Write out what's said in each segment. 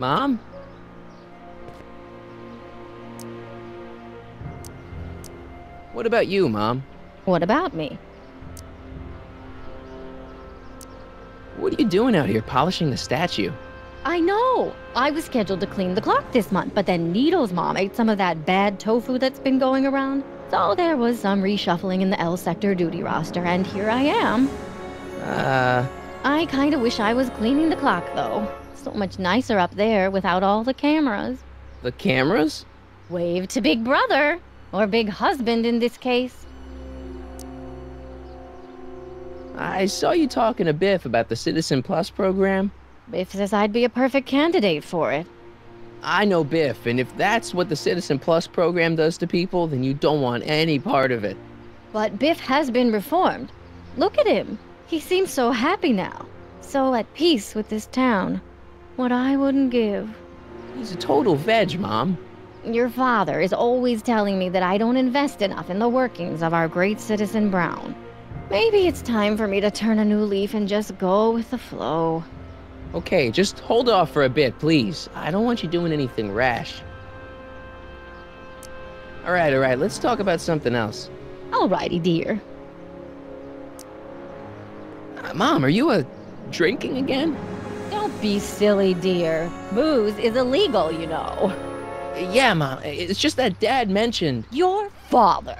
Mom? What about you, Mom? What about me? What are you doing out here polishing the statue? I know! I was scheduled to clean the clock this month, but then Needle's mom ate some of that bad tofu that's been going around. So there was some reshuffling in the L sector duty roster, and here I am. I kinda wish I was cleaning the clock, though. So much nicer up there without all the cameras. The cameras? Wave to Big Brother. Or Big Husband in this case. I saw you talking to Biff about the Citizen Plus program. Biff says I'd be a perfect candidate for it. I know Biff, and if that's what the Citizen Plus program does to people, then you don't want any part of it. But Biff has been reformed. Look at him. He seems so happy now. So at peace with this town. What I wouldn't give. He's a total veg, Mom. Your father is always telling me that I don't invest enough in the workings of our great citizen Brown. Maybe it's time for me to turn a new leaf and just go with the flow. Okay, just hold off for a bit, please. I don't want you doing anything rash. Alright, let's talk about something else. Alrighty, dear. Mom, are you drinking again? Don't be silly, dear. Booze is illegal, you know. Yeah, Mom, it's just that Dad mentioned... Your father.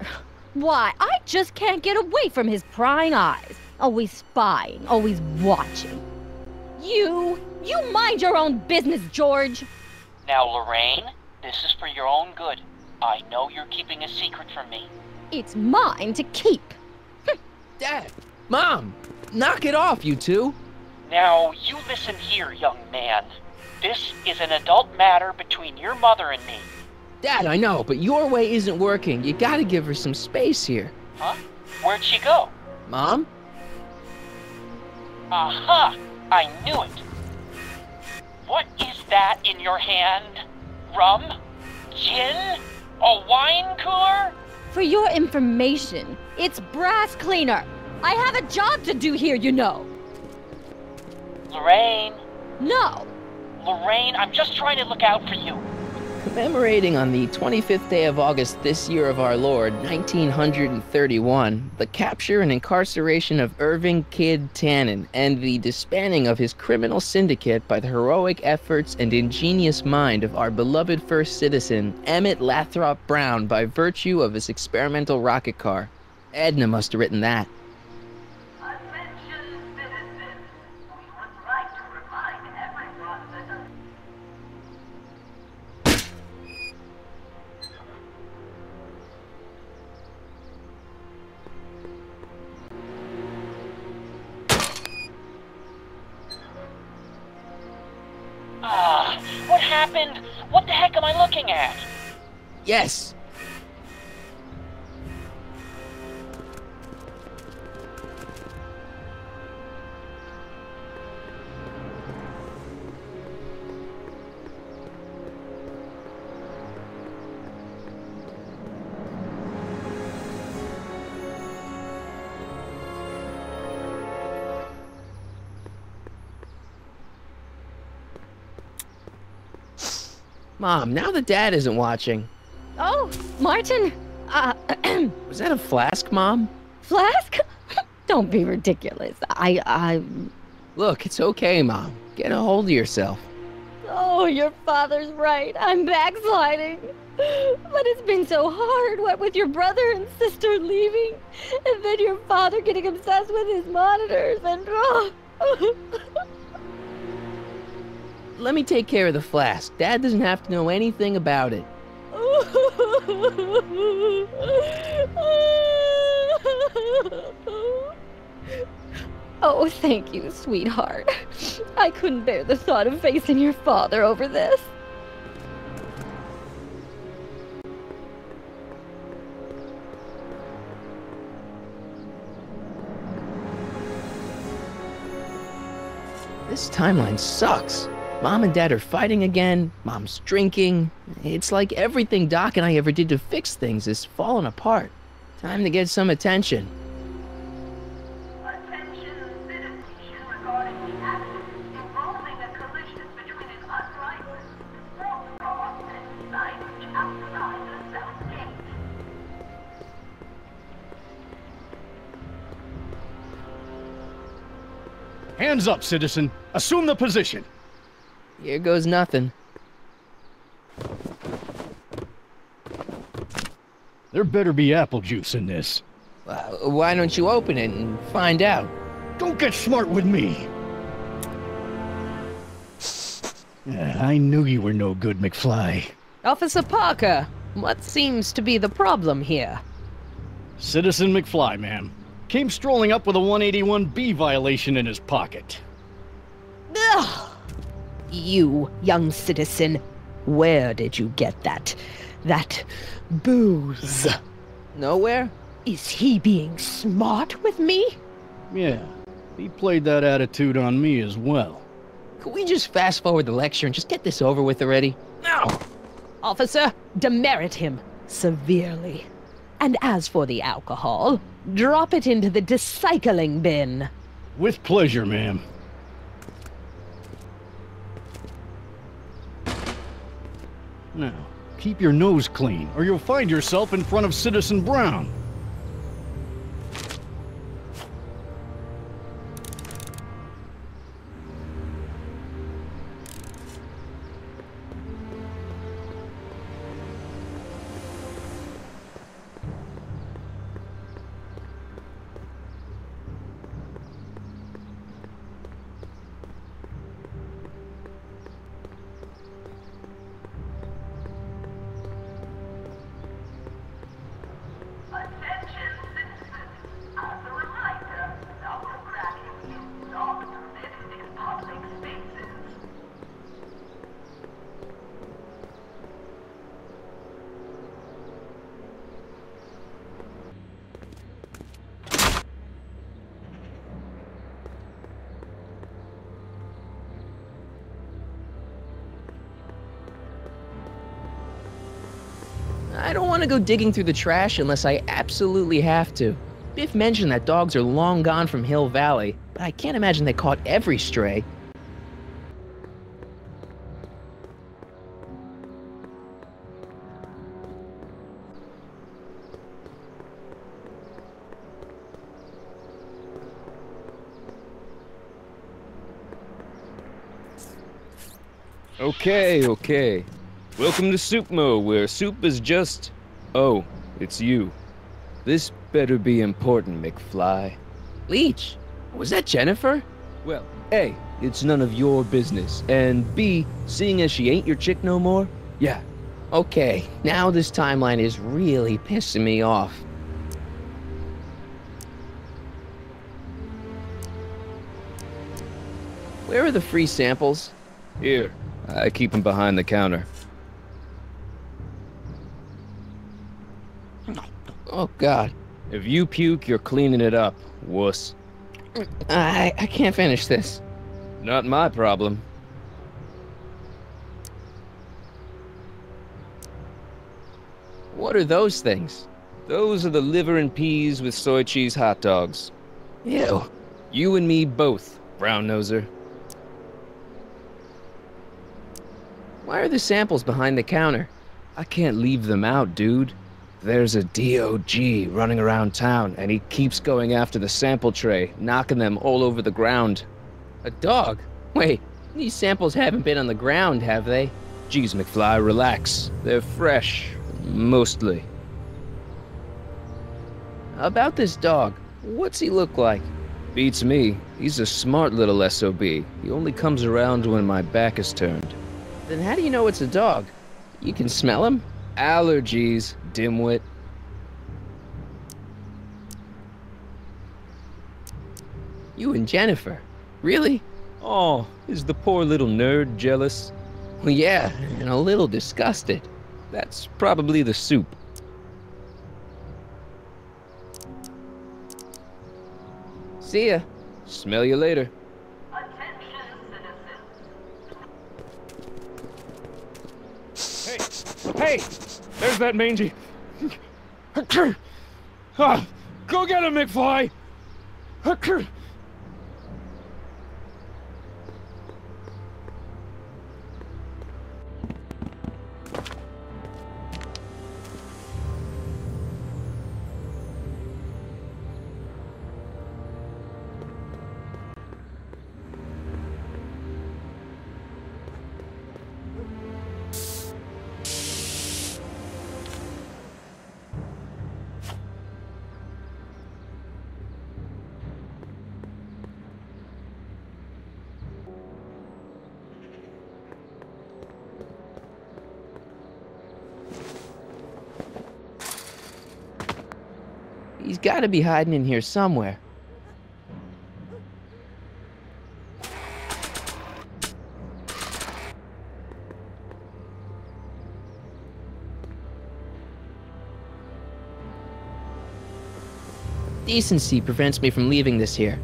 Why, I just can't get away from his prying eyes. Always spying, always watching. You mind your own business, George. Now, Lorraine, this is for your own good. I know you're keeping a secret from me. It's mine to keep. Dad! Mom! Knock it off, you two! Now, you listen here, young man. This is an adult matter between your mother and me. Dad, I know, but your way isn't working. You gotta give her some space here. Huh? Where'd she go? Mom? Aha! I knew it. What is that in your hand? Rum? Gin? A wine cooler? For your information, it's brass cleaner. I have a job to do here, you know. Lorraine. No. Lorraine, I'm just trying to look out for you. Commemorating on the 25th day of August this year of our Lord, 1931, the capture and incarceration of Irving Kid Tannen and the disbanding of his criminal syndicate by the heroic efforts and ingenious mind of our beloved first citizen, Emmett Lathrop Brown, by virtue of his experimental rocket car. Edna must have written that. What happened? What the heck am I looking at? Yes! Mom, now that Dad isn't watching. Oh, Martin. Was that a flask, Mom? Flask? Don't be ridiculous. Look, it's okay, Mom. Get a hold of yourself. Oh, your father's right. I'm backsliding. But it's been so hard, what with your brother and sister leaving, and then your father getting obsessed with his monitors, and Let me take care of the flask. Dad doesn't have to know anything about it. Oh, thank you, sweetheart. I couldn't bear the thought of facing your father over this. This timeline sucks. Mom and Dad are fighting again. Mom's drinking. It's like everything Doc and I ever did to fix things is falling apart. Time to get some attention. Attention citizens regarding the accident involving a collision between an unlicensed Hands up, citizen. Assume the position. Here goes nothing. There better be apple juice in this. Why don't you open it and find out? Don't get smart with me. I knew you were no good, McFly. Officer Parker, what seems to be the problem here? Citizen McFly, ma'am. Came strolling up with a 181B violation in his pocket. Ugh! You, young citizen, where did you get that booze? Nowhere? Is he being smart with me? Yeah, he played that attitude on me as well. Could we just fast forward the lecture and just get this over with already? No! Officer, demerit him severely. And as for the alcohol, drop it into the recycling bin. With pleasure, ma'am. Now, keep your nose clean, or you'll find yourself in front of Citizen Brown. I don't want to go digging through the trash unless I absolutely have to. Biff mentioned that dogs are long gone from Hill Valley, but I can't imagine they caught every stray. Okay. Welcome to Soupmo, where soup is just... Oh, it's you. This better be important, McFly. Leech, was that Jennifer? Well, A, it's none of your business, and B, seeing as she ain't your chick no more, yeah. Okay, now this timeline is really pissing me off. Where are the free samples? Here, I keep them behind the counter. Oh, God. If you puke, you're cleaning it up, wuss. I can't finish this. Not my problem. What are those things? Those are the liver and peas with soy cheese hot dogs. Ew. You and me both, brown noser. Why are the samples behind the counter? I can't leave them out, dude. There's a DOG running around town, and he keeps going after the sample tray, knocking them all over the ground. A dog? Wait, these samples haven't been on the ground, have they? Geez, McFly, relax. They're fresh. Mostly. About this dog, what's he look like? Beats me. He's a smart little SOB. He only comes around when my back is turned. Then how do you know it's a dog? You can smell him? Allergies, dimwit. You and Jennifer? Really? Oh, is the poor little nerd jealous? Well, yeah, and a little disgusted. That's probably the soup. See ya. Smell you later. Hey! There's that mangy... Ah, go get him, McFly! He's got to be hiding in here somewhere. Decency prevents me from leaving this here.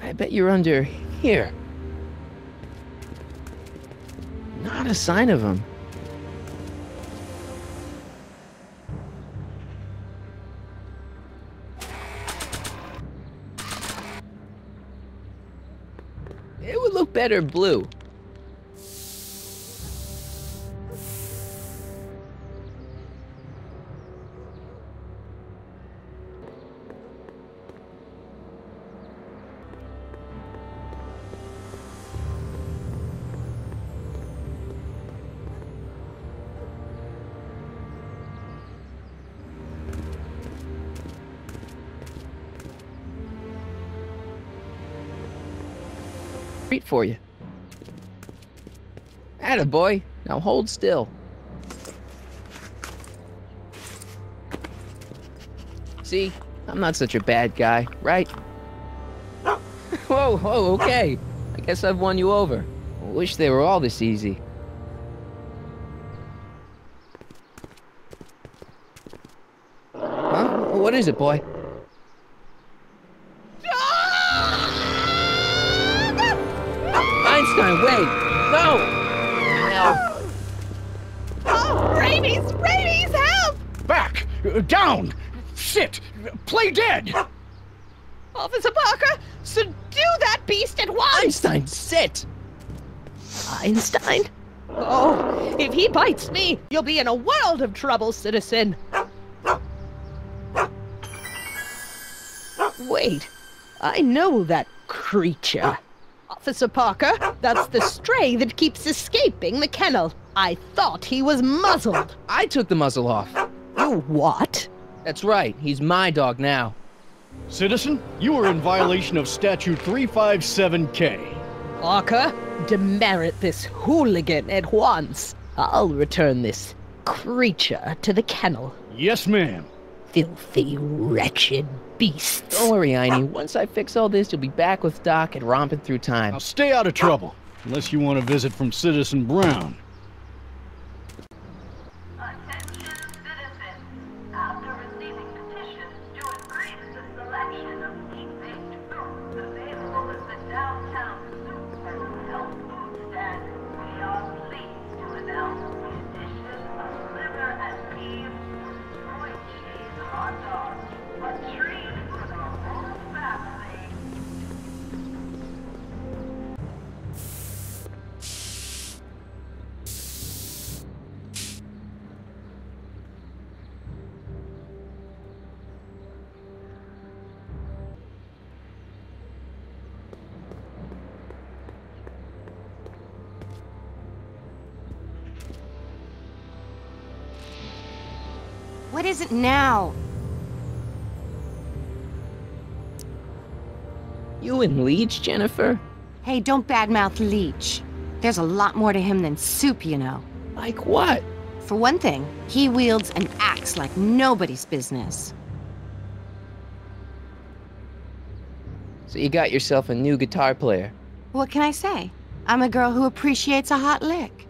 I bet you're under here. Not a sign of him. It would look better blue. Treat for you. Attaboy. Now hold still. See? I'm not such a bad guy, right? Whoa, okay. I guess I've won you over. Wish they were all this easy. Huh? What is it, boy? Einstein, wait! No! No! Oh, rabies! Rabies, help! Back! Down! Sit! Play dead! Officer Parker, subdue that beast at once! Einstein, sit! Einstein? Oh, if he bites me, you'll be in a world of trouble, citizen. Wait, I know that creature. Officer Parker, that's the stray that keeps escaping the kennel. I thought he was muzzled. I took the muzzle off. You what? That's right, he's my dog now. Citizen, you are in violation of Statute 357K. Parker, demerit this hooligan at once. I'll return this creature to the kennel. Yes, ma'am. Filthy, wretched beasts. Don't worry, Einie. Once I fix all this, you'll be back with Doc and romping through time. Now stay out of trouble, unless you want a visit from Citizen Brown. Attention citizens. After receiving petitions to increase the selection of meat-based foods available at the downtown soup and health food stand, we are pleased to announce the addition of liver and beef, Detroit cheese hot dogs, a treat for the whole family. What is it now? You and Leech, Jennifer? Hey, don't badmouth Leech. There's a lot more to him than soup, you know. Like what? For one thing, he wields an axe like nobody's business. So you got yourself a new guitar player. What can I say? I'm a girl who appreciates a hot lick.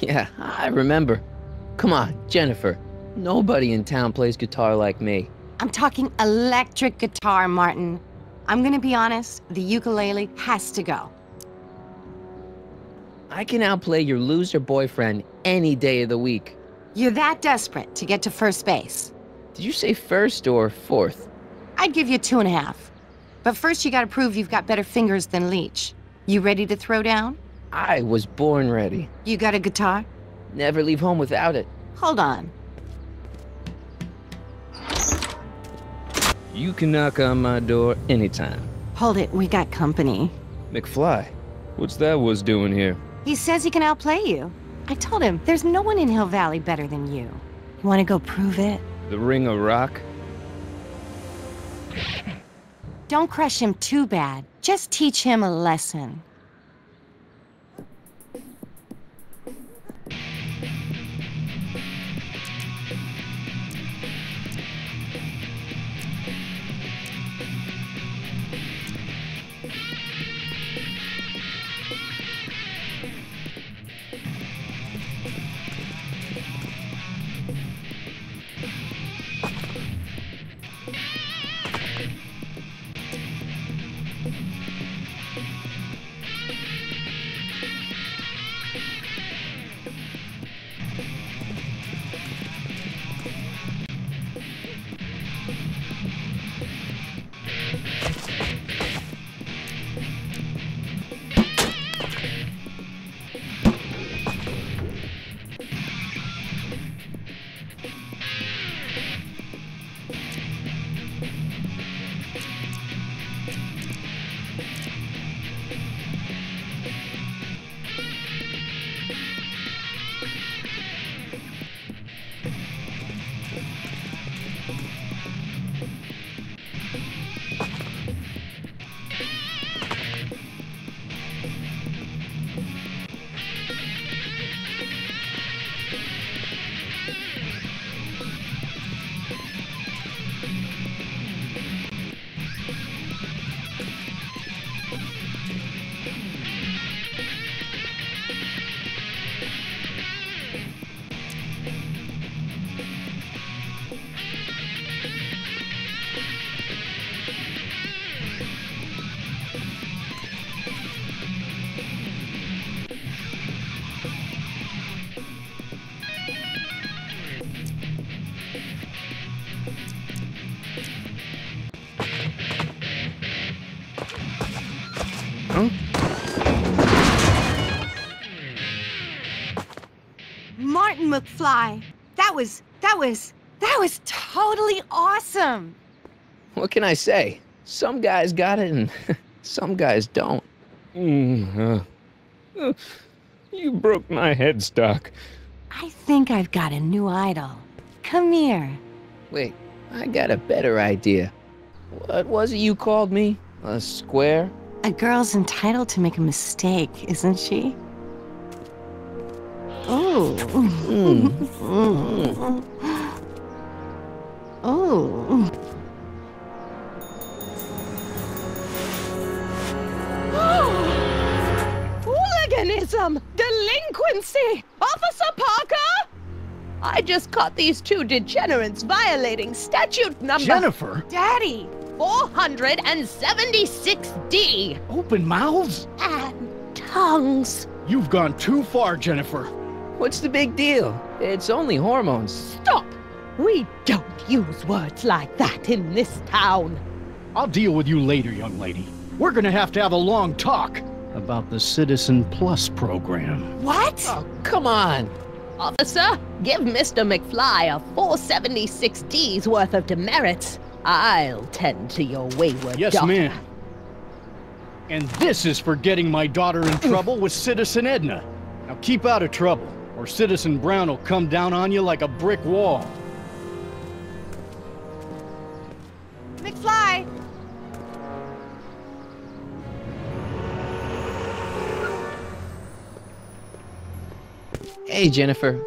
Yeah, I remember. Come on, Jennifer. Nobody in town plays guitar like me. I'm talking electric guitar, Martin. I'm gonna be honest, the ukulele has to go. I can outplay your loser boyfriend any day of the week. You're that desperate to get to first base. Did you say first or fourth? I'd give you 2.5. But first you gotta prove you've got better fingers than Leech. You ready to throw down? I was born ready. You got a guitar? Never leave home without it. Hold on. You can knock on my door anytime. Hold it, we got company. McFly, what's that was doing here? He says he can outplay you. I told him, there's no one in Hill Valley better than you. You wanna go prove it? The Ring of Rock? Don't crush him too bad. Just teach him a lesson. Martin McFly, that was totally awesome. What can I say? Some guys got it and some guys don't. You broke my headstock. I think I've got a new idol. Come here. Wait, I got a better idea. What was it you called me? A square? A girl's entitled to make a mistake, isn't she? Oh. Oh. Hooliganism! Delinquency! Officer Parker! I just caught these two degenerates violating statute number Jennifer! Daddy! 476D! Open mouths? And tongues. You've gone too far, Jennifer. What's the big deal? It's only hormones. Stop! We don't use words like that in this town. I'll deal with you later, young lady. We're gonna have to have a long talk about the Citizen Plus program. What? Oh, come on. Officer, give Mr. McFly a 476D's worth of demerits. I'll tend to your wayward Yes, daughter. ma'am. And this is for getting my daughter in trouble with Citizen Edna. Now keep out of trouble, or Citizen Brown will come down on you like a brick wall. McFly! Hey, Jennifer.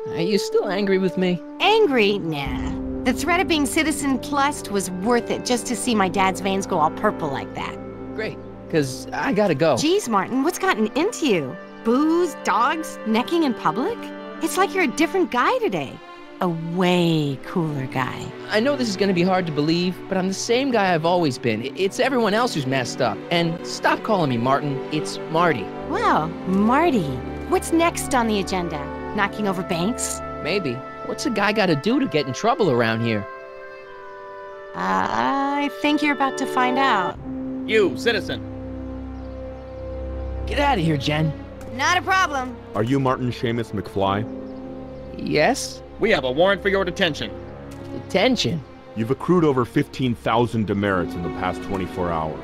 Are you still angry with me? Angry? Nah. The threat of being Citizen Plus was worth it just to see my dad's veins go all purple like that. Great, because I gotta go. Geez, Martin, what's gotten into you? Booze, dogs, necking in public? It's like you're a different guy today. A way cooler guy. I know this is gonna be hard to believe, but I'm the same guy I've always been. It's everyone else who's messed up. And stop calling me Martin. It's Marty. Well, Marty, what's next on the agenda? Knocking over banks? Maybe. What's a guy gotta do to get in trouble around here? I think you're about to find out. You, citizen. Get out of here, Jen. Not a problem. Are you Martin Seamus McFly? Yes? We have a warrant for your detention. Detention. You've accrued over 15,000 demerits in the past 24 hours.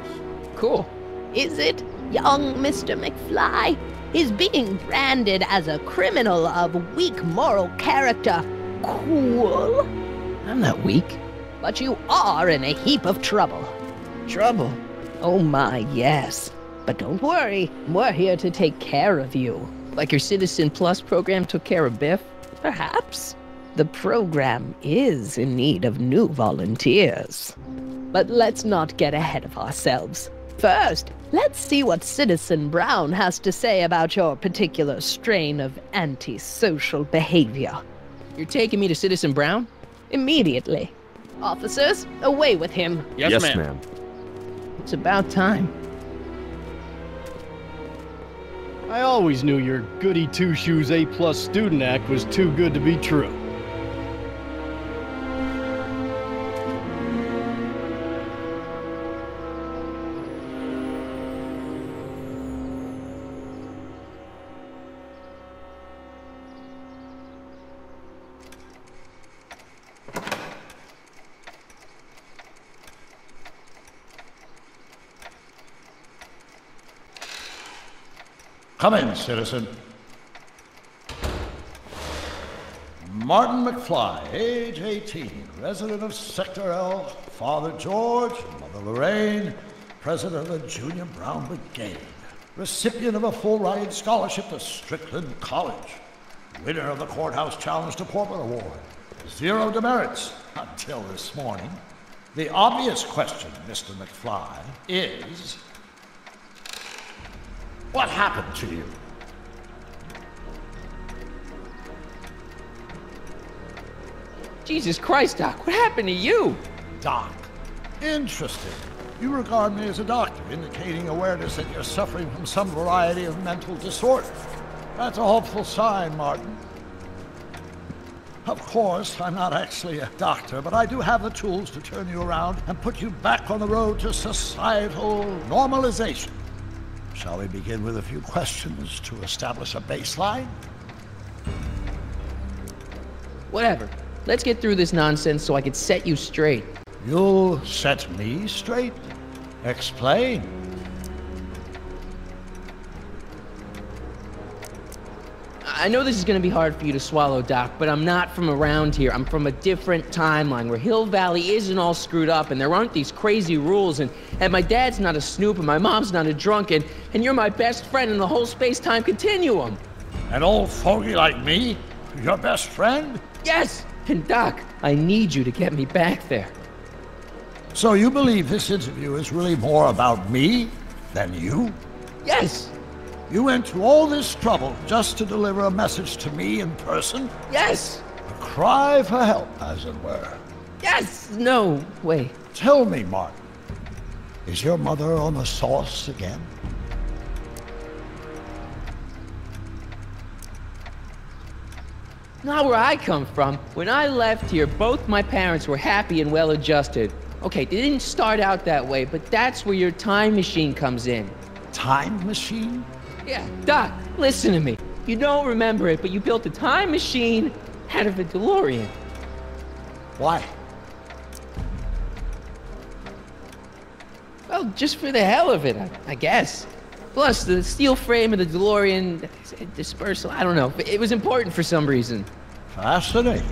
Cool. Is it, young Mr. McFly? Is being branded as a criminal of weak moral character cool? I'm not weak. But you are in a heap of trouble. Trouble? Oh my, yes. But don't worry, we're here to take care of you. Like your Citizen Plus program took care of Biff? Perhaps. The program is in need of new volunteers. But let's not get ahead of ourselves. First, let's see what Citizen Brown has to say about your particular strain of antisocial behavior. You're taking me to Citizen Brown? Immediately. Officers, away with him. Yes, ma'am. It's about time. I always knew your goody two-shoes A+ student act was too good to be true. Come in, citizen. Martin McFly, age 18, resident of Sector L, Father George, Mother Lorraine, president of the Junior Brown Brigade, recipient of a full-ride scholarship to Strickland College, winner of the Courthouse Challenge to Portland Award, 0 demerits until this morning. The obvious question, Mr. McFly, is... what happened to you? Jesus Christ, Doc, what happened to you? Doc. Interesting. You regard me as a doctor, indicating awareness that you're suffering from some variety of mental disorder. That's a hopeful sign, Martin. Of course, I'm not actually a doctor, but I do have the tools to turn you around and put you back on the road to societal normalization. Shall we begin with a few questions to establish a baseline? Whatever. Let's get through this nonsense so I can set you straight. You'll set me straight? Explain. I know this is going to be hard for you to swallow, Doc, but I'm not from around here. I'm from a different timeline where Hill Valley isn't all screwed up and there aren't these crazy rules and my dad's not a snoop and my mom's not a drunk and you're my best friend in the whole space-time continuum. An old fogey like me? Your best friend? Yes! And Doc, I need you to get me back there. So you believe this interview is really more about me than you? Yes! You went to all this trouble just to deliver a message to me in person? Yes! A cry for help, as it were. Yes! No, wait. Tell me, Martin, is your mother on the sauce again? Not where I come from. When I left here, both my parents were happy and well-adjusted. Okay, they didn't start out that way, but that's where your time machine comes in. Time machine? Yeah, Doc, listen to me. You don't remember it, but you built a time machine out of a DeLorean. Why? Well, just for the hell of it, I guess. Plus, the steel frame of the DeLorean dispersal, I don't know. It was important for some reason. Fascinating.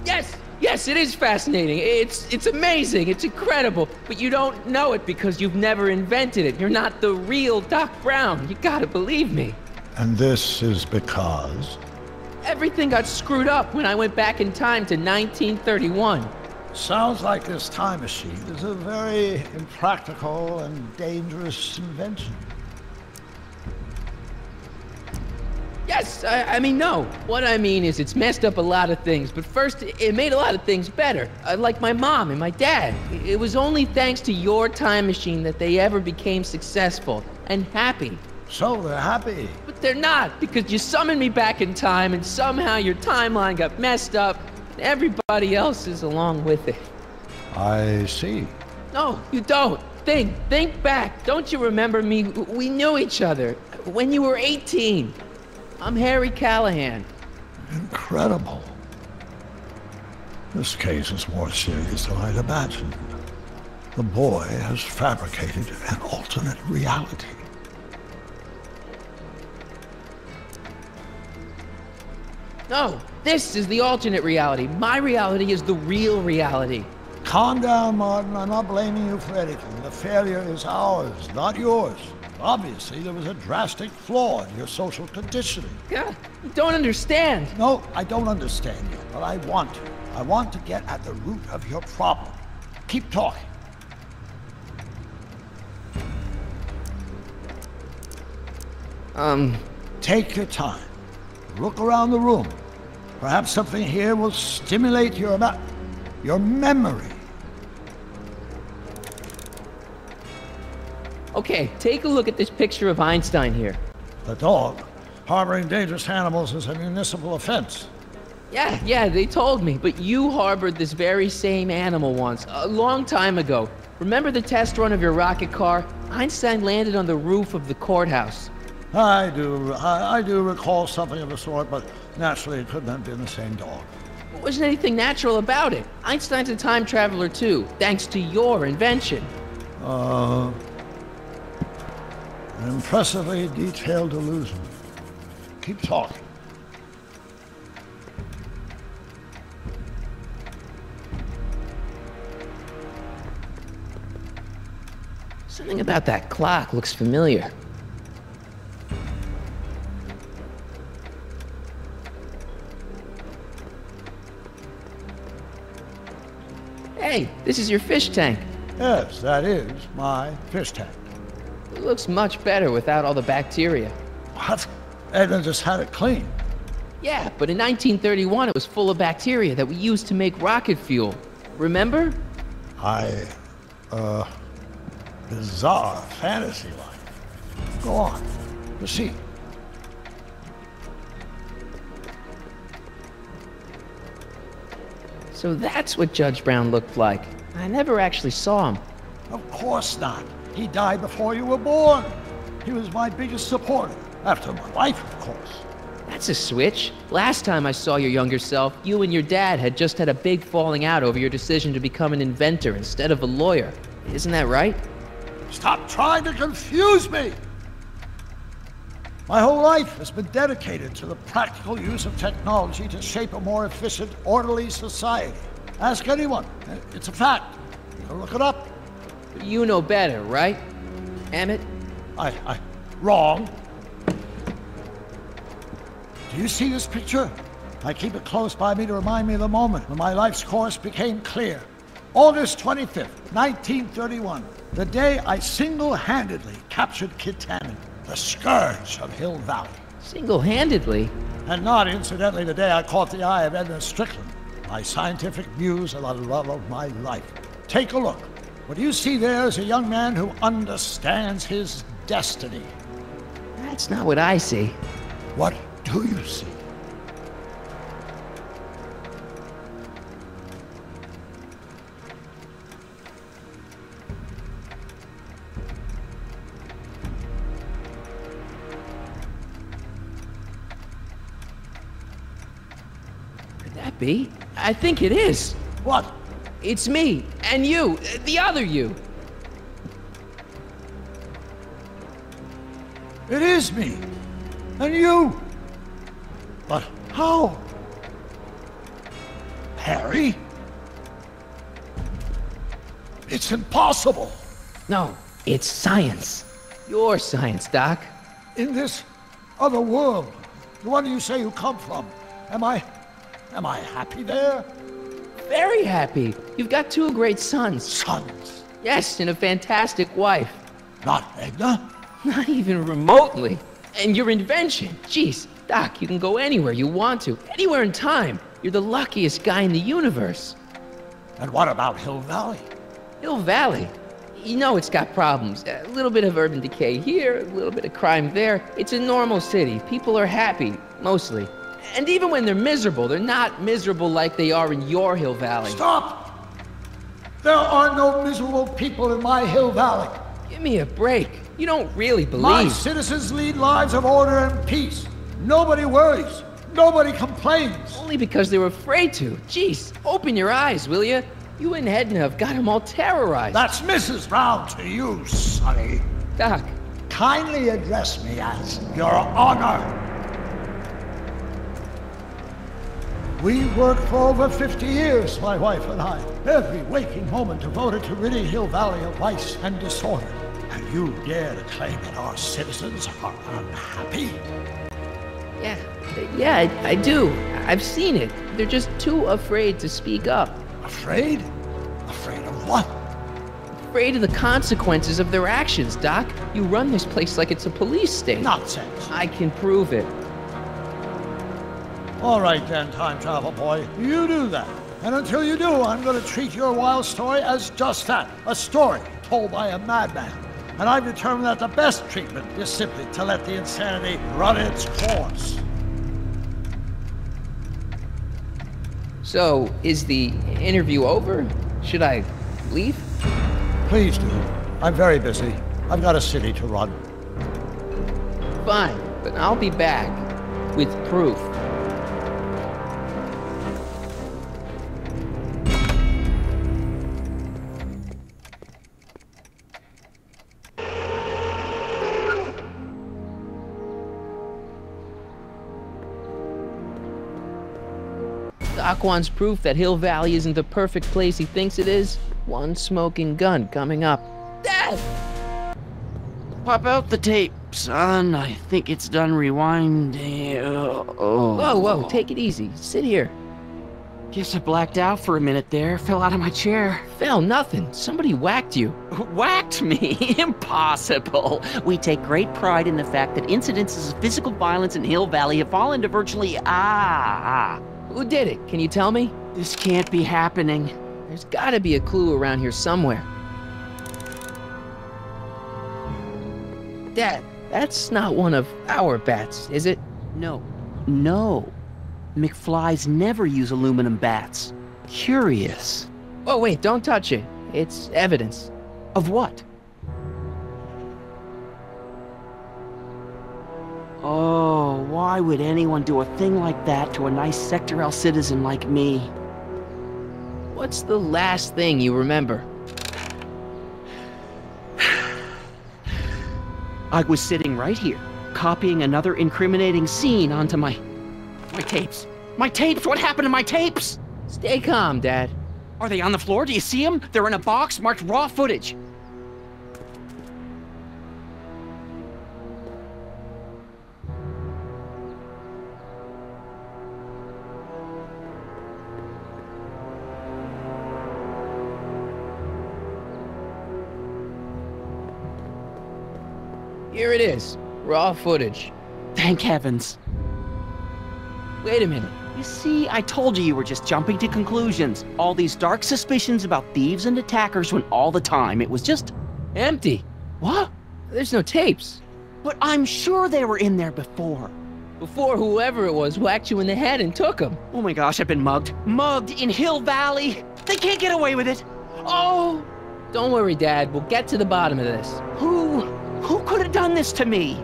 Yes, it is fascinating. It's amazing. It's incredible. But you don't know it because you've never invented it. You're not the real Doc Brown. You gotta believe me. And this is because? Everything got screwed up when I went back in time to 1931. Sounds like this time machine is a very impractical and dangerous invention. Yes, I mean, no. What I mean is it's messed up a lot of things, but first, it made a lot of things better. Like my mom and my dad. It was only thanks to your time machine that they ever became successful and happy. So they're happy. But they're not, because you summoned me back in time and somehow your timeline got messed up and everybody else is along with it. I see. No, you don't. Think back. Don't you remember me? We knew each other when you were 18. I'm Harry Callahan. Incredible. This case is more serious than I'd imagined. The boy has fabricated an alternate reality. No, this is the alternate reality. My reality is the real reality. Calm down, Martin. I'm not blaming you for anything. The failure is ours, not yours. Obviously, there was a drastic flaw in your social conditioning. God, you don't understand. No, I don't understand you, but I want to. I want to get at the root of your problem. Keep talking. Take your time. Look around the room. Perhaps something here will stimulate your memory. Okay, take a look at this picture of Einstein here. The dog. Harboring dangerous animals is a municipal offense. Yeah, they told me. But you harbored this very same animal once, a long time ago. Remember the test run of your rocket car? Einstein landed on the roof of the courthouse. I do recall something of the sort, but naturally it couldn't have been the same dog. There wasn't anything natural about it. Einstein's a time traveler too, thanks to your invention. An impressively detailed illusion. Keep talking. Something about that clock looks familiar. Hey, this is your fish tank. Yes, that is my fish tank. It looks much better without all the bacteria. What? Edna just had it cleaned. Yeah, but in 1931 it was full of bacteria that we used to make rocket fuel. Remember? Bizarre fantasy life. Go on. Proceed. So that's what Judge Brown looked like. I never actually saw him. Of course not. He died before you were born. He was my biggest supporter. After my wife, of course. That's a switch. Last time I saw your younger self, you and your dad had just had a big falling out over your decision to become an inventor instead of a lawyer. Isn't that right? Stop trying to confuse me! My whole life has been dedicated to the practical use of technology to shape a more efficient, orderly society. Ask anyone. It's a fact. You can look it up. But you know better, right? Emmett? Wrong. Do you see this picture? I keep it close by me to remind me of the moment when my life's course became clear. August 25th, 1931, the day I single-handedly captured Kid Tannen, the scourge of Hill Valley. Single-handedly? And not incidentally the day I caught the eye of Edna Strickland, my scientific muse and the love of my life. Take a look. What you see there is a young man who understands his destiny. That's not what I see. What do you see? Could that be? I think it is. What? It's me, and you, the other you. It is me, and you. But how? Harry? It's impossible. No, it's science. Your science, Doc. In this other world, the one you say you come from, am I happy there? Very happy. You've got 2 great sons. Sons? Yes, and a fantastic wife. Not Edna? Not even remotely. And your invention. Jeez, Doc, you can go anywhere you want to. Anywhere in time. You're the luckiest guy in the universe. And what about Hill Valley? Hill Valley? You know it's got problems. A little bit of urban decay here, a little bit of crime there. It's a normal city. People are happy, mostly. And even when they're miserable, they're not miserable like they are in your Hill Valley. Stop! There are no miserable people in my Hill Valley. Give me a break. You don't really believe. My citizens lead lives of order and peace. Nobody worries. Nobody complains. Only because they were afraid to. Jeez, open your eyes, will you? You and Edna have got them all terrorized. That's Mrs. Brown to you, Sonny. Doc. Kindly address me as Your Honor. We worked for over 50 years, my wife and I. Every waking moment devoted to ridding Hill Valley of vice and disorder. And you dare to claim that our citizens are unhappy? Yeah, I do. I've seen it. They're just too afraid to speak up. Afraid? Afraid of what? Afraid of the consequences of their actions, Doc. You run this place like it's a police state. Nonsense. I can prove it. All right then, time travel boy. You do that. And until you do, I'm going to treat your wild story as just that. A story told by a madman. And I've determined that the best treatment is simply to let the insanity run its course. So, is the interview over? Should I leave? Please do. I'm very busy. I've got a city to run. Fine, but I'll be back with proof. Doc wants proof that Hill Valley isn't the perfect place he thinks it is. One smoking gun coming up. Dad! Pop out the tape, son. I think it's done rewinding. Whoa, take it easy. Sit here. Guess I blacked out for a minute there. Fell out of my chair. Fell nothing. Somebody whacked you. Whacked me? Impossible. We take great pride in the fact that incidences of physical violence in Hill Valley have fallen to virtually... Who did it? Can you tell me? This can't be happening. There's gotta be a clue around here somewhere. Dad, that's not one of our bats, is it? No. McFlys never use aluminum bats. Curious. Oh, wait, don't touch it. It's evidence. Of what? Oh, why would anyone do a thing like that to a nice Sector L citizen like me? What's the last thing you remember? I was sitting right here, copying another incriminating scene onto my tapes. My tapes! What happened to my tapes? Stay calm, Dad. Are they on the floor? Do you see them? They're in a box marked raw footage. Here it is. Raw footage. Thank heavens. Wait a minute. You see, I told you were just jumping to conclusions. All these dark suspicions about thieves and attackers when all the time it was just... empty. What? There's no tapes. But I'm sure they were in there before. Before whoever it was whacked you in the head and took them. Oh my gosh, I've been mugged. Mugged in Hill Valley. They can't get away with it. Oh! Don't worry, Dad. We'll get to the bottom of this. Who could have done this to me?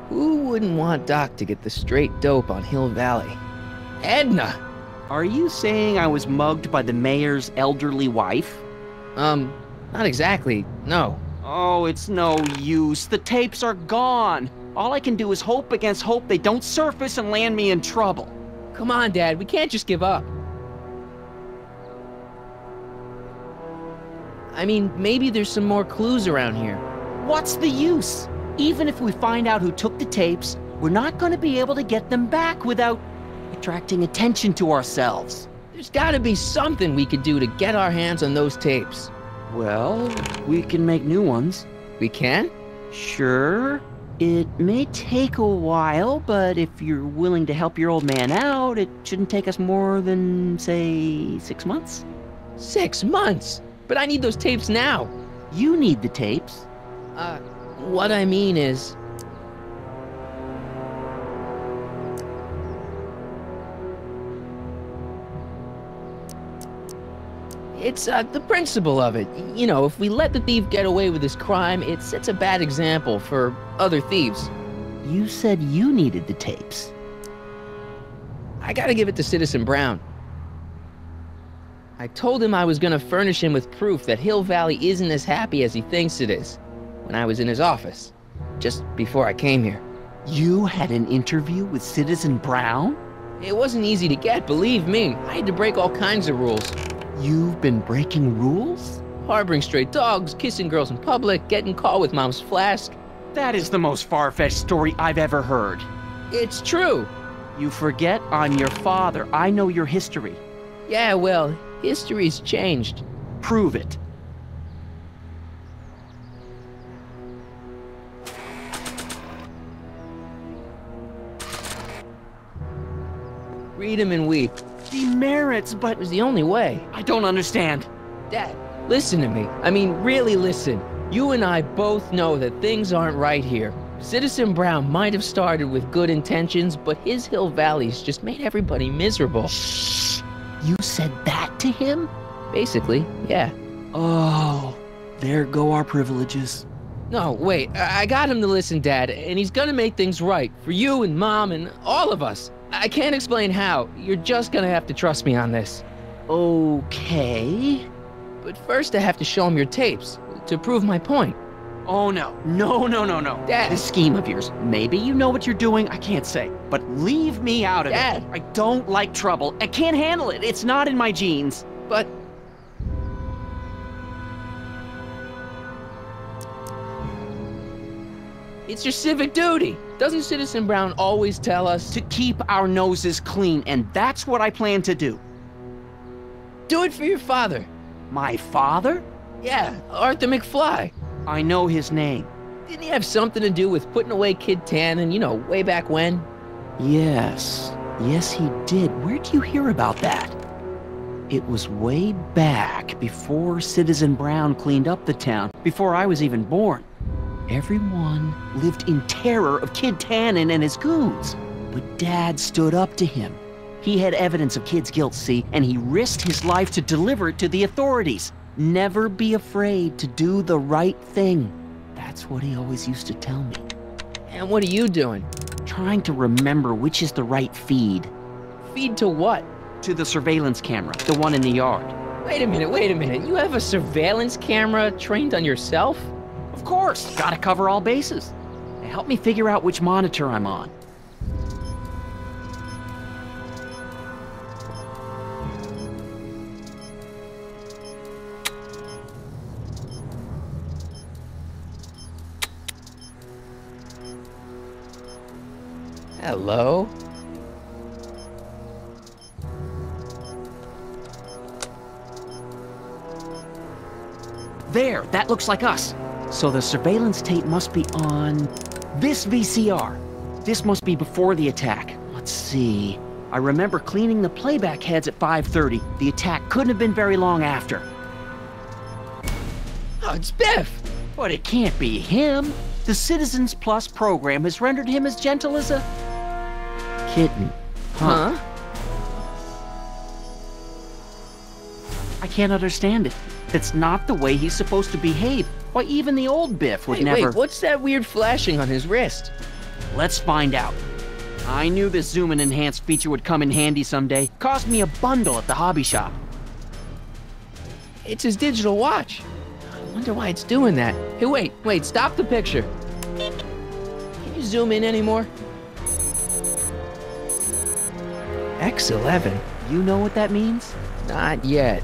Who wouldn't want Doc to get the straight dope on Hill Valley? Edna! Are you saying I was mugged by the mayor's elderly wife? Not exactly, no. Oh, it's no use. The tapes are gone. All I can do is hope against hope they don't surface and land me in trouble. Come on, Dad, we can't just give up. I mean, maybe there's some more clues around here. What's the use? Even if we find out who took the tapes, we're not going to be able to get them back without attracting attention to ourselves. There's gotta be something we could do to get our hands on those tapes. Well, we can make new ones. We can? Sure. It may take a while, but if you're willing to help your old man out, it shouldn't take us more than, say, 6 months. 6 months? But I need those tapes now. You need the tapes. What I mean is... It's, the principle of it. You know, if we let the thief get away with his crime, it sets a bad example for other thieves. You said you needed the tapes. I gotta give it to Citizen Brown. I told him I was gonna furnish him with proof that Hill Valley isn't as happy as he thinks it is, when I was in his office, just before I came here. You had an interview with Citizen Brown? It wasn't easy to get, believe me. I had to break all kinds of rules. You've been breaking rules? Harboring stray dogs, kissing girls in public, getting caught with Mom's flask. That is the most far-fetched story I've ever heard. It's true. You forget I'm your father. I know your history. Yeah, well, history's changed. Prove it. Read him and weep. Demerits, but... It was the only way. I don't understand. Dad, listen to me. I mean, really listen. You and I both know that things aren't right here. Citizen Brown might have started with good intentions, but his Hill Valley's just made everybody miserable. Shh! You said that to him? Basically, yeah. Oh, there go our privileges. No, wait, I got him to listen, Dad, and he's gonna make things right for you and Mom and all of us. I can't explain how. You're just gonna have to trust me on this. Okay. But first I have to show him your tapes, to prove my point. Oh no. No. Dad. This scheme of yours, maybe you know what you're doing, I can't say. But leave me out of Dad. it. I don't like trouble. I can't handle it. It's not in my genes. But... it's your civic duty. Doesn't Citizen Brown always tell us To keep our noses clean, and that's what I plan to do. do it for your father? My father? Yeah, Arthur McFly. I know his name. Didn't he have something to do with putting away Kid Tannen, you know, way back when? Yes. Yes, he did. Where'd you hear about that? It was way back before Citizen Brown cleaned up the town, before I was even born. Everyone lived in terror of Kid Tannen and his goons. But Dad stood up to him. He had evidence of Kid's guilt, see, and he risked his life to deliver it to the authorities. Never be afraid to do the right thing. That's what he always used to tell me. And what are you doing? Trying to remember which is the right feed. Feed to what? To the surveillance camera, the one in the yard. Wait a minute. You have a surveillance camera trained on yourself? Of course, gotta cover all bases. Help me figure out which monitor I'm on. Hello? There, that looks like us. So the surveillance tape must be on this VCR. This must be before the attack. Let's see. I remember cleaning the playback heads at 5:30. The attack couldn't have been very long after. Oh, it's Biff! But it can't be him. The Citizens Plus program has rendered him as gentle as a kitten. Huh? I can't understand it. That's not the way he's supposed to behave. Why, even the old Biff would never... Wait, what's that weird flashing on his wrist? Let's find out. I knew this zoom and enhance feature would come in handy someday. Cost me a bundle at the hobby shop. It's his digital watch. I wonder why it's doing that. Hey, wait, stop the picture. Can you zoom in anymore? X11. You know what that means? Not yet.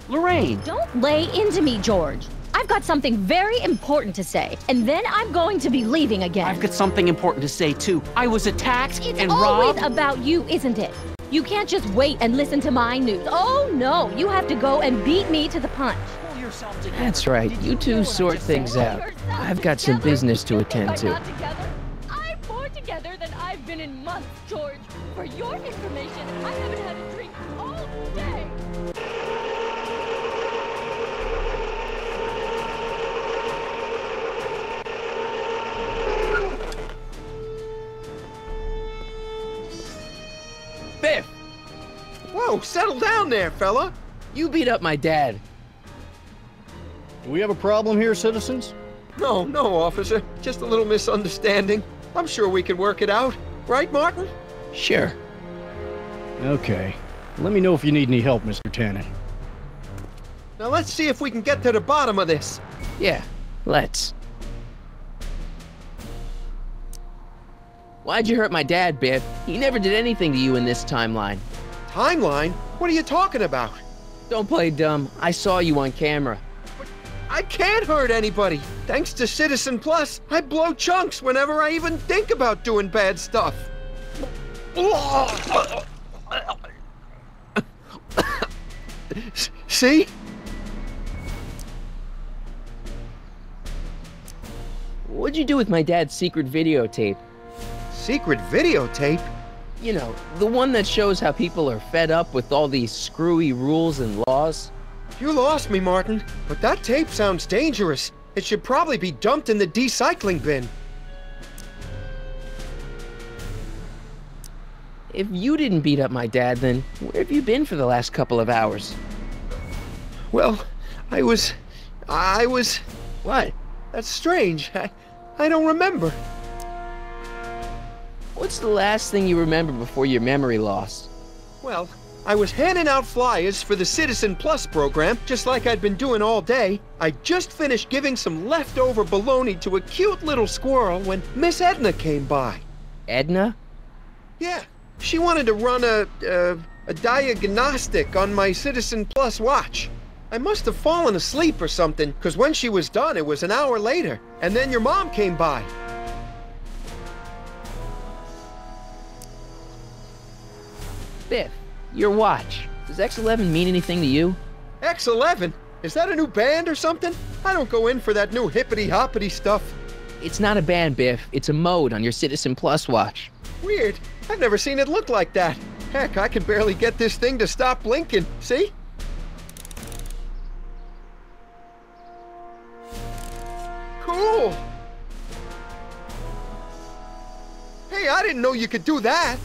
Lorraine! Don't lay into me, George. I've got something very important to say, and then I'm going to be leaving again. I've got something important to say, too. I was attacked it's and always robbed. about you, isn't it? You can't just wait and listen to my news. Oh, no. You have to go and beat me to the punch. Pull yourself together. That's right. You two sort things out. I've got some business to attend to. I'm more together than I've been in months, George. For your information, I haven't had a drink all day. Biff! Whoa, settle down there, fella. You beat up my dad. Do we have a problem here, citizens? No, officer. Just a little misunderstanding. I'm sure we can work it out. Right, Martin? Sure. Okay. Let me know if you need any help, Mr. Tannen. Now let's see if we can get to the bottom of this. Yeah, let's. Why'd you hurt my dad, Biff? He never did anything to you in this timeline. Timeline? What are you talking about? Don't play dumb. I saw you on camera. I can't hurt anybody. Thanks to Citizen Plus, I blow chunks whenever I even think about doing bad stuff. See? What'd you do with my dad's secret videotape? Secret videotape? You know, the one that shows how people are fed up with all these screwy rules and laws. You lost me, Martin, but that tape sounds dangerous. It should probably be dumped in the recycling bin. If you didn't beat up my dad, then where have you been for the last couple of hours? Well, I was... What? That's strange. I don't remember. What's the last thing you remember before your memory lost? Well, I was handing out flyers for the Citizen Plus program, just like I'd been doing all day. I just finished giving some leftover bologna to a cute little squirrel when Miss Edna came by. Edna? Yeah, she wanted to run a diagnostic on my Citizen Plus watch. I must have fallen asleep or something, because when she was done, it was an hour later, and then your mom came by. Biff, your watch. Does X11 mean anything to you? X11? Is that a new band or something? I don't go in for that new hippity-hoppity stuff. It's not a band, Biff. It's a mode on your Citizen Plus watch. Weird. I've never seen it look like that. Heck, I can barely get this thing to stop blinking. See? Cool. Hey, I didn't know you could do that.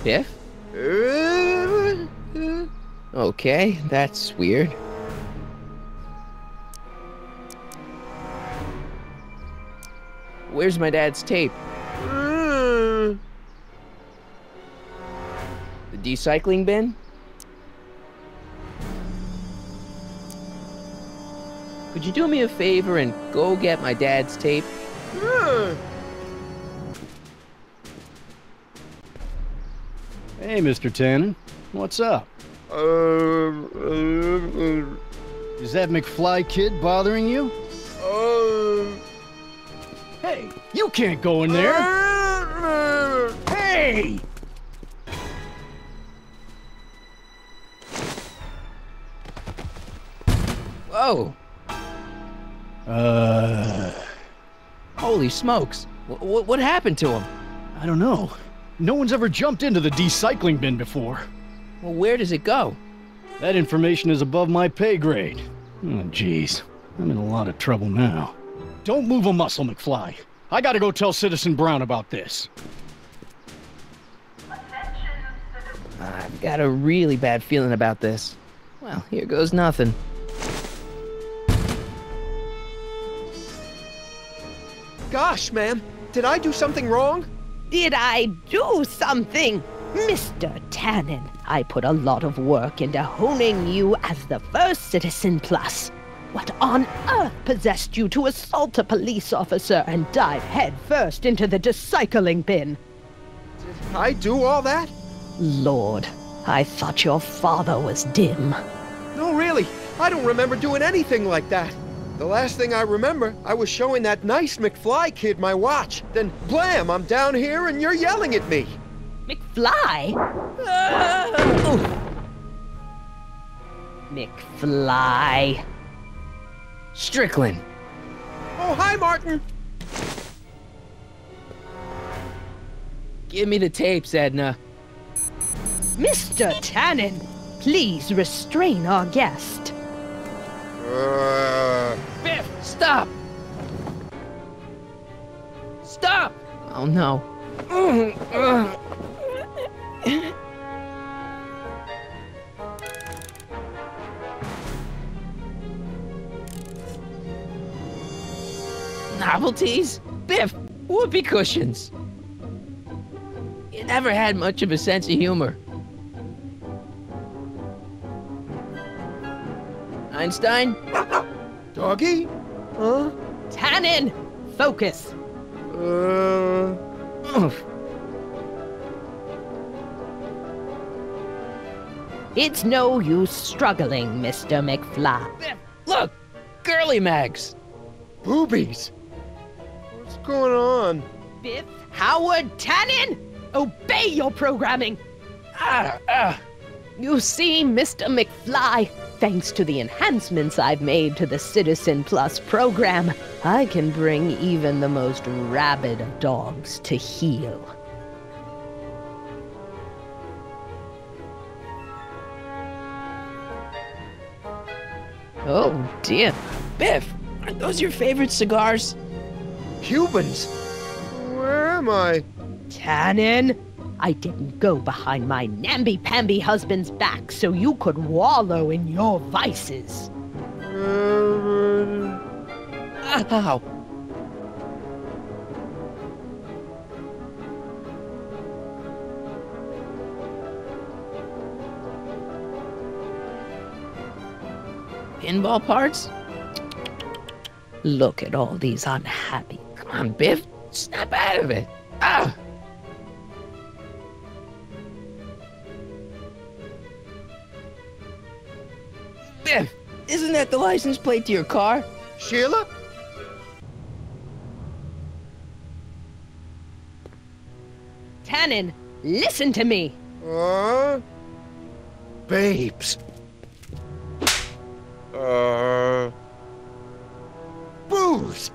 Biff? Okay, that's weird. Where's my dad's tape? The decycling bin? Could you do me a favor and go get my dad's tape? Hey, Mr. Tannen. What's up? Is that McFly kid bothering you? Hey, you can't go in there! Hey! Whoa! Holy smokes! What happened to him? I don't know. No one's ever jumped into the decycling bin before. Well, where does it go? That information is above my pay grade. Oh, jeez. I'm in a lot of trouble now. Don't move a muscle, McFly. I gotta go tell Citizen Brown about this. I've got a really bad feeling about this. Well, here goes nothing. Gosh, ma'am, did I do something wrong? Did I do something? Mr. Tannen, I put a lot of work into honing you as the first Citizen Plus. What on earth possessed you to assault a police officer and dive headfirst into the decycling bin? Did I do all that? Lord, I thought your father was dim. No, really, I don't remember doing anything like that. The last thing I remember, I was showing that nice McFly kid my watch. Then, blam, I'm down here and you're yelling at me. McFly? McFly. Strickland. Oh, hi, Martin. Give me the tapes, Edna. Mr. Tannen, please restrain our guest. Biff, stop! Stop! Oh no. Novelties? Biff, whoopee cushions. You never had much of a sense of humor. Einstein? Doggy? Huh? Tannen, focus. It's no use struggling, Mr. McFly. Biff, look! Girly mags! Boobies! What's going on? Biff Howard Tannen, obey your programming. You see, Mr. McFly, thanks to the enhancements I've made to the Citizen Plus program, I can bring even the most rabid of dogs to heel. Oh dear. Biff, aren't those your favorite cigars? Cubans? Where am I? Tannen, I didn't go behind my namby-pamby husband's back so you could wallow in your vices. Ow. Pinball parts? Look at all these unhappy. Come on, Biff. Snap out of it. Ah! Biff! Isn't that the license plate to your car? Sheila? Tannen, listen to me! Babes. Booze!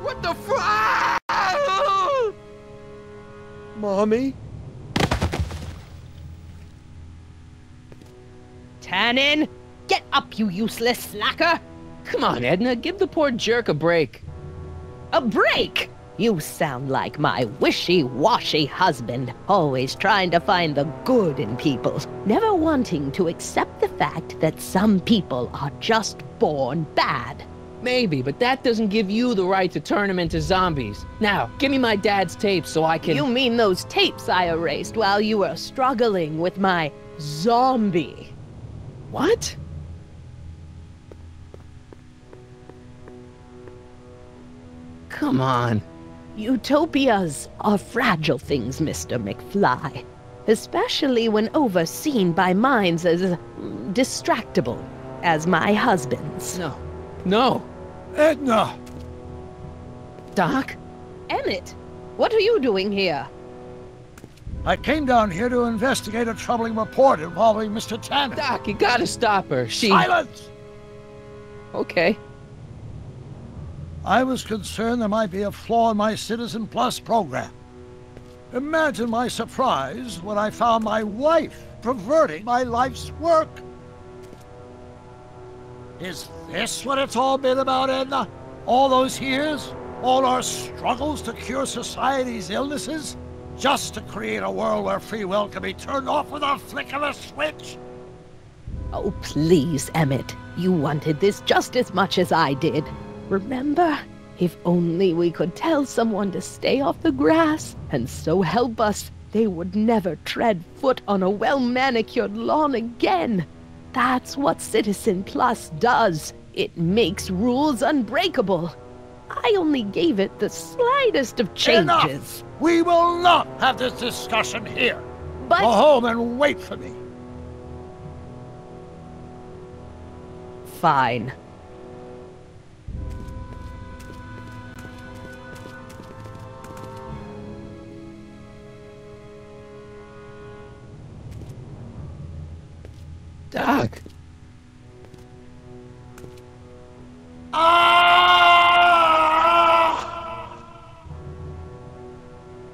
What the Mommy? Tannen, get up, you useless slacker! Come on, Edna, give the poor jerk a break. A break? You sound like my wishy-washy husband, always trying to find the good in people, never wanting to accept the fact that some people are just born bad. Maybe, but that doesn't give you the right to turn them into zombies. Now, give me my dad's tapes so I can— You mean those tapes I erased while you were struggling with my zombie? What? Come on. Utopias are fragile things, Mr. McFly. Especially when overseen by minds as distractible as my husband's. No. No. Edna! Doc? Emmett, what are you doing here? I came down here to investigate a troubling report involving Mr. Tannen. Doc, you gotta stop her. Silence! Okay. I was concerned there might be a flaw in my Citizen Plus program. Imagine my surprise when I found my wife perverting my life's work. Is this what it's all been about, Edna? All those years? All our struggles to cure society's illnesses? Just to create a world where free will can be turned off with a flick of a switch? Oh, please, Emmett. You wanted this just as much as I did. Remember? If only we could tell someone to stay off the grass, and so help us, they would never tread foot on a well-manicured lawn again. That's what Citizen Plus does. It makes rules unbreakable. I only gave it the slightest of changes. Enough! We will not have this discussion here. But— Go home and wait for me. Fine. Doc.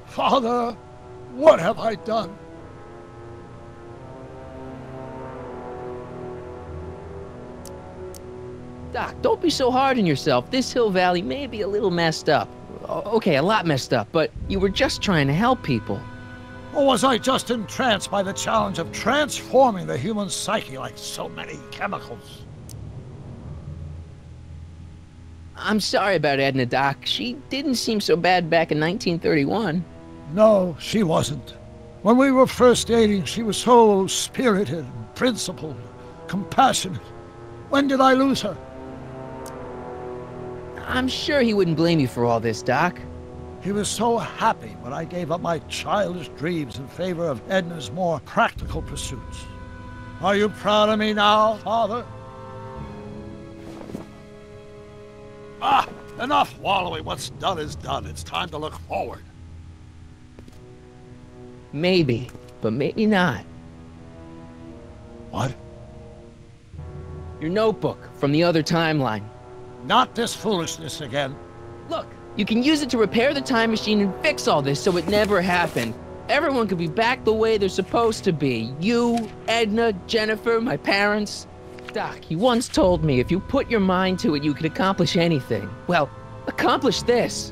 Father, what have I done? Doc, don't be so hard on yourself. This Hill Valley may be a little messed up. Okay, a lot messed up, but you were just trying to help people. Or was I just entranced by the challenge of transforming the human psyche like so many chemicals? I'm sorry about Edna, Doc. She didn't seem so bad back in 1931. No, she wasn't. When we were first dating, she was so spirited, principled, compassionate. When did I lose her? I'm sure he wouldn't blame you for all this, Doc. He was so happy when I gave up my childish dreams in favor of Edna's more practical pursuits. Are you proud of me now, Father? Enough wallowing. What's done is done. It's time to look forward. Maybe, but maybe not. What? Your notebook from the other timeline. Not this foolishness again. Look, you can use it to repair the time machine and fix all this so it never happened. Everyone could be back the way they're supposed to be. You, Edna, Jennifer, my parents. Doc, you once told me if you put your mind to it, you could accomplish anything. Well, accomplish this.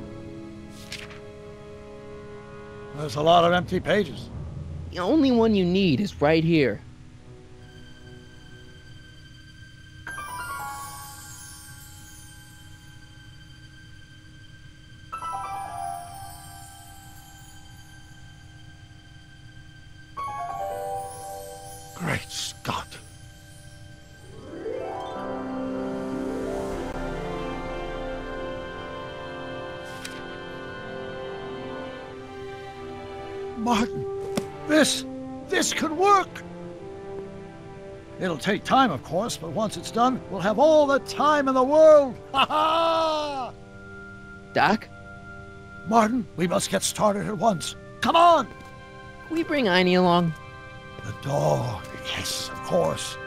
There's a lot of empty pages. The only one you need is right here. Great Scott. Martin, this could work. It'll take time, of course, but once it's done, we'll have all the time in the world. Ha ha! Doc? Martin, we must get started at once. Come on! Can we bring Einie along? The dog. Yes, of course.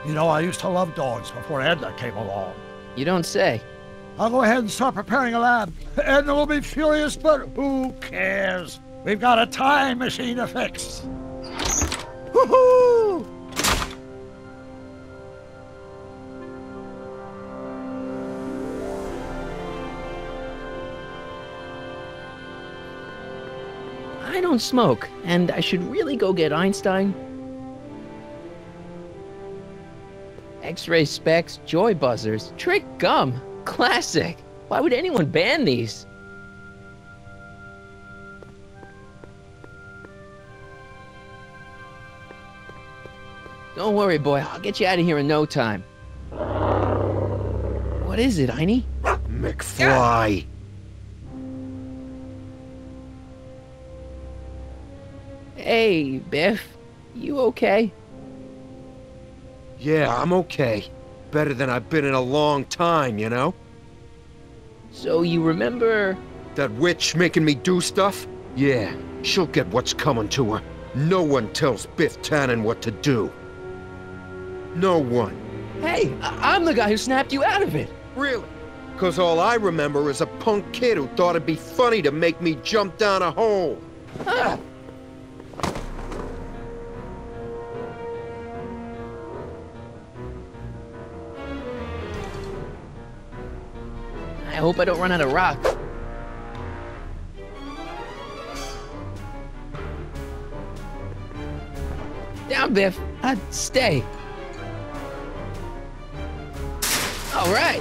You know, I used to love dogs before Edna came along. You don't say. I'll go ahead and start preparing a lab. Edna will be furious, but who cares? We've got a time machine to fix. Woohoo! I don't smoke, and I should really go get Einstein. X-ray specs, joy buzzers, trick gum. Classic. Why would anyone ban these? Don't worry, boy. I'll get you out of here in no time. What is it, Einie? McFly! Hey, Biff. You okay? Yeah, I'm okay. Better than I've been in a long time, you know? So you remember... That witch making me do stuff? Yeah, she'll get what's coming to her. No one tells Biff Tannen what to do. No one. Hey, I'm the guy who snapped you out of it. Really? 'Cause all I remember is a punk kid who thought it'd be funny to make me jump down a hole. Ah. I hope I don't run out of rock. Down, Biff. Stay. All right.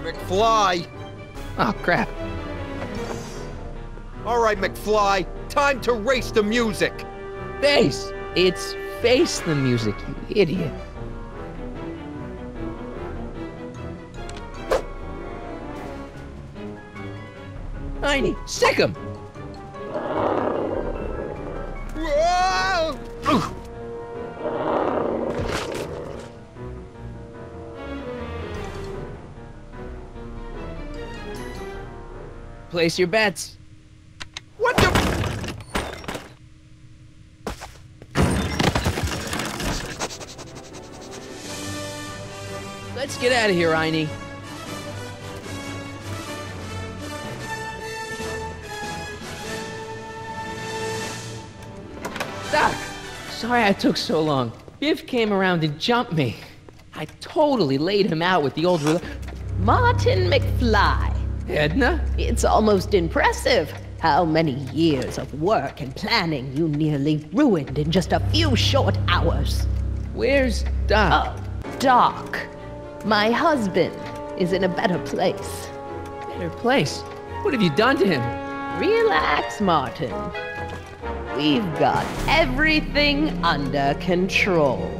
McFly! Oh, crap. All right, McFly. Time to race the music. Face! It's Face the Music, you idiot. Einie, sick him! Place your bets. What the? Let's get out of here, Einie. Doc, sorry I took so long. Biff came around and jumped me. I totally laid him out with the old... Martin McFly. Edna? It's almost impressive how many years of work and planning you nearly ruined in just a few short hours. Where's Doc? Oh, Doc. My husband is in a better place. Better place? What have you done to him? Relax, Martin. We've got everything under control.